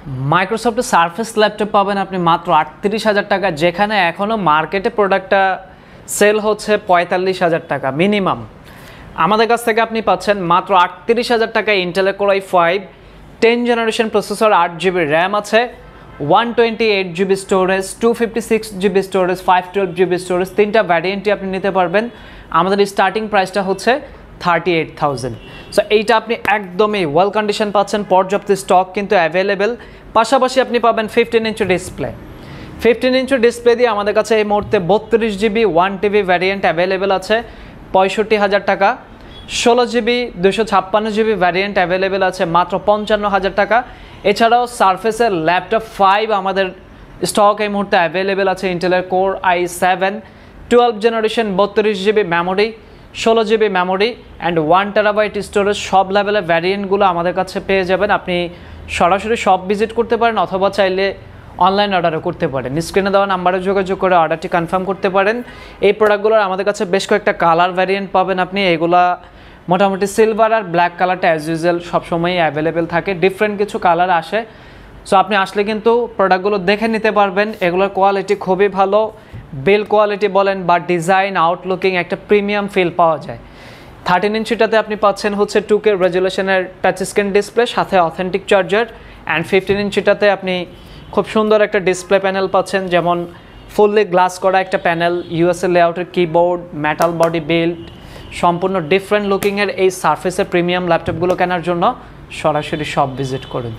মাইক্রোসফটের surface laptop পাবেন আপনি মাত্র ৩৮,০০০ টাকা, যেখানে এখনও মার্কেটে প্রোডাক্টটা সেল হচ্ছে ৪৫,০০০ টাকা মিনিমাম। আমাদের কাছ থেকে আপনি পাচ্ছেন মাত্র ৩৮,০০০ টাকায় ইন্টেলের core i5 10 generation processor, 8GB RAM আছে, 128GB storage, 256GB storage, 512GB storage, তিনটা ভ্যারিয়েন্টই আপনি নিতে পারবেন। আমাদের স্টার্টিং প্রাইসটা হচ্ছে 38,000। সো এইটা আপনি একদমই ওয়েল কন্ডিশন পাচ্ছেন, পর্যাপ্ত স্টক কিন্তু অ্যাভেলেবেল। পাশাপাশি আপনি পাবেন 15 ইঞ্চি ডিসপ্লে। 15 ইঞ্চি ডিসপ্লে দিয়ে আমাদের কাছে এই মুহূর্তে 32GB 1TB ভ্যারিয়েন্ট অ্যাভেলেবেল আছে 65,000 টাকা, 16GB 256GB ভ্যারিয়েন্ট অ্যাভেলেবেল আছে মাত্র 55,000 টাকা। এছাড়াও সারফেসের ল্যাপটপ 5 আমাদের স্টক এই মুহূর্তে অ্যাভেলেবেল আছে, ইন্টেলের core i7 12 generation, 32GB memory, 16GB memory and 1TB storage, সব লেভেলের ভ্যারিয়েন্টগুলো আমাদের কাছে পেয়ে যাবেন। আপনি সরাসরি শপ ভিজিট করতে পারেন অথবা চাইলে অনলাইন অর্ডারও করতে পারেন। স্ক্রিনে দেওয়া নাম্বারে যোগাযোগ করে অর্ডারটি কনফার্ম করতে পারেন। এই প্রোডাক্টগুলোর আমাদের কাছে বেশ কয়েকটা কালার ভ্যারিয়েন্ট পাবেন আপনি। এগুলা মোটামুটি সিলভার আর ব্ল্যাক কালারটা অ্যাজ ইউজুয়াল সবসময়ই অ্যাভেলেবেল থাকে, ডিফারেন্ট কিছু কালার আসে। সো আপনি আসলে কিন্তু প্রোডাক্টগুলো দেখে নিতে পারবেন। এগুলোর কোয়ালিটি খুবই ভালো, বিল্ড কোয়ালিটি বলেন বা ডিজাইন আউটলুকিং একটা প্রিমিয়াম ফিল পাওয়া যায়। 13 ইঞ্চিটাতে আপনি পাচ্ছেন হচ্ছে 2K রেজুলেশনের টাচ স্ক্রিন ডিসপ্লে, সাথে অথেন্টিক চার্জার। অ্যান্ড 15 ইঞ্চিটাতে আপনি খুব সুন্দর একটা ডিসপ্লে প্যানেল পাচ্ছেন, যেমন ফুললি গ্লাস করা একটা প্যানেল, ইউএসএ লেআউটের কিবোর্ড, মেটাল বডি বিল্ড, সম্পূর্ণ ডিফারেন্ট লুকিংয়ের এই সারফেসের প্রিমিয়াম ল্যাপটপগুলো কেনার জন্য সরাসরি শপ ভিজিট করুন।